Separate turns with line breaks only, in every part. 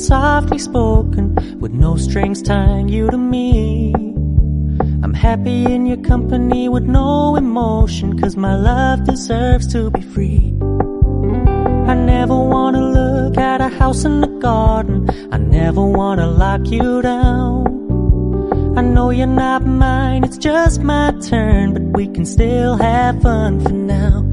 softly spoken, with no strings tying you to me. I'm happy in your company with no emotion, 'cause my love deserves to be free. I never wanna look at a house in the garden, I never wanna lock you down. I know you're not mine, it's just my turn, but we can still have fun for now.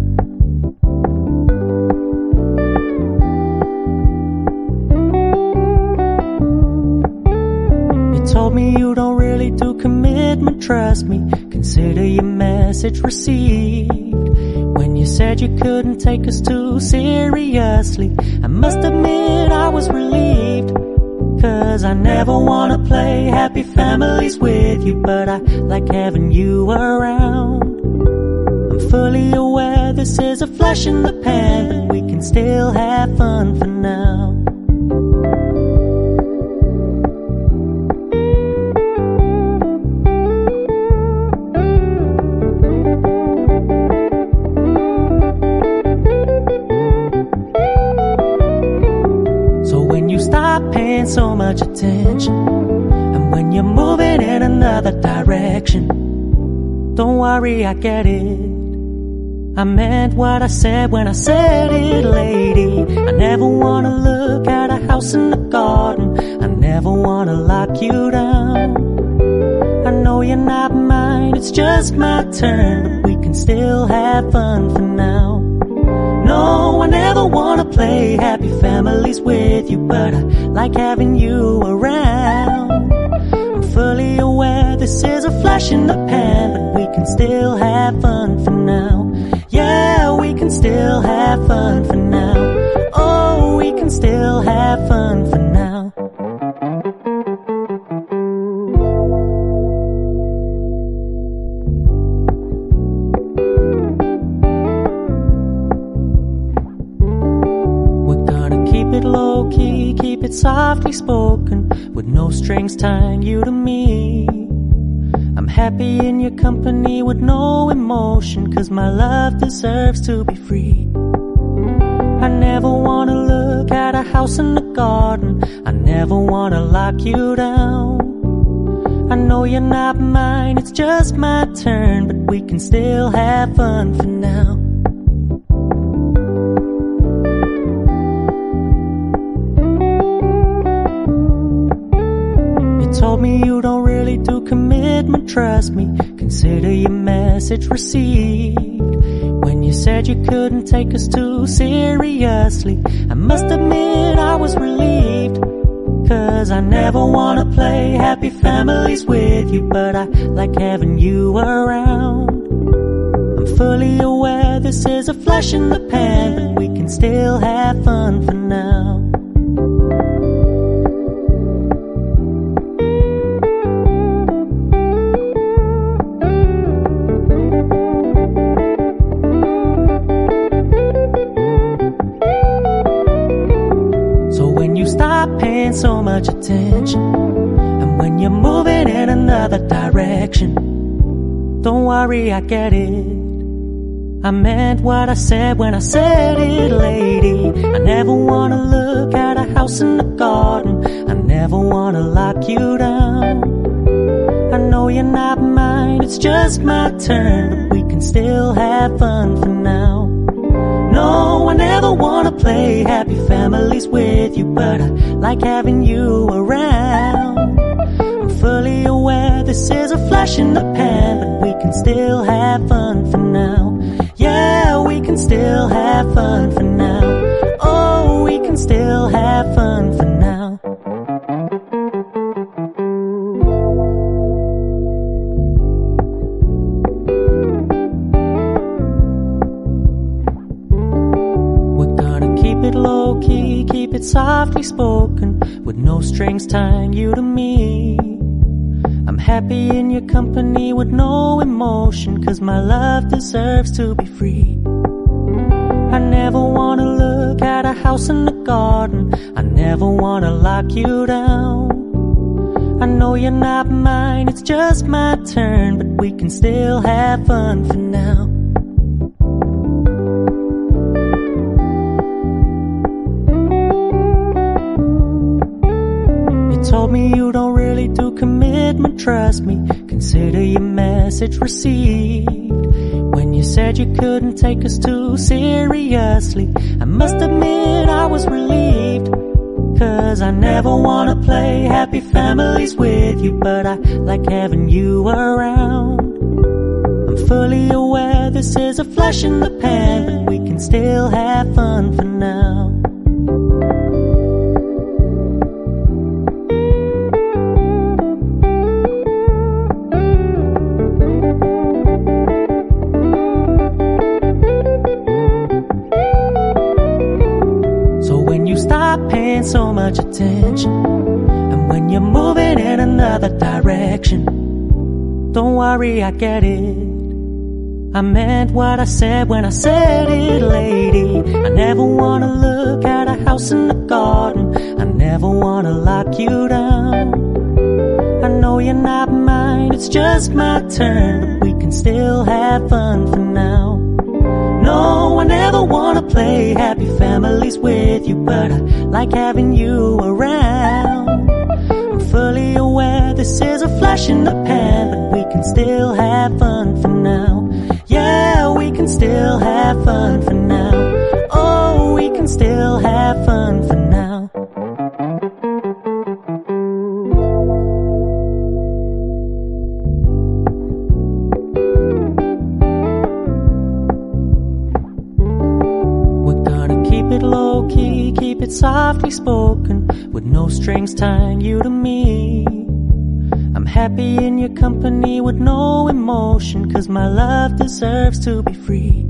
Told me you don't really do commitment, trust me, consider your message received. When you said you couldn't take us too seriously, I must admit I was relieved. 'Cause I never wanna play happy families with you, but I like having you around. I'm fully aware this is a flash in the pan, but we can still have fun for now. So much attention, and when you're moving in another direction, don't worry, I get it. I meant what I said when I said it, lady. I never wanna look at a house in the garden, I never wanna lock you down. I know you're not mine, it's just my turn, but we can still have fun for now. No, I never wanna play happy families with you, but I like having you around. I'm fully aware this is a flash in the pan, but we can still have fun for now. Yeah, we can still have fun for now. Oh, we can still have fun for now. Low-key, keep it softly spoken, with no strings tying you to me. I'm happy in your company with no emotion, 'cause my love deserves to be free. I never wanna look at a house in the garden, I never wanna lock you down. I know you're not mine, it's just my turn, but we can still have fun for now. Told me you don't really do commitment, trust me, consider your message received. When you said you couldn't take us too seriously, I must admit I was relieved. 'Cause I never wanna play happy families with you, but I like having you around. I'm fully aware this is a flash in the pan, but we can still have fun for now. So much attention, and when you're moving in another direction, don't worry, I get it. I meant what I said when I said it, lady. I never wanna look at a house in the garden, I never wanna lock you down. I know you're not mine, it's just my turn, but we can still have fun for now. No, I never wanna play happy families with you, but I like having you around. I'm fully aware this is a flash in the pan, but we can still have fun for now. Yeah, we can still have fun for now. Oh, we can still have fun for now. Low-key, keep it softly spoken, with no strings tying you to me. I'm happy in your company with no emotion, 'cause my love deserves to be free. I never wanna look at a house in the garden, I never wanna lock you down. I know you're not mine, it's just my turn, but we can still have fun for now. me you don't really do commitment, trust me. Consider your message received. When you said you couldn't take us too seriously, I must admit I was relieved. Cause I never wanna play happy families with you, but I like having you around. I'm fully aware this is a flash in the pan, but we can still have fun for now. Paying so much attention, and when you're moving in another direction, don't worry, I get it. I meant what I said when I said it, lady. I never wanna look at a house in the garden, I never wanna lock you down. I know you're not mine, it's just my turn, but we can still have fun for now. No, I never wanna play happy families with you, but I like having you around. I'm fully aware this is a flash in the pan, but we can still have fun for now. Yeah, we can still have fun for now. Oh, we can still have fun for now. Low-key, keep it softly spoken, with no strings tying you to me. I'm happy in your company with no emotion, cause my love deserves to be free.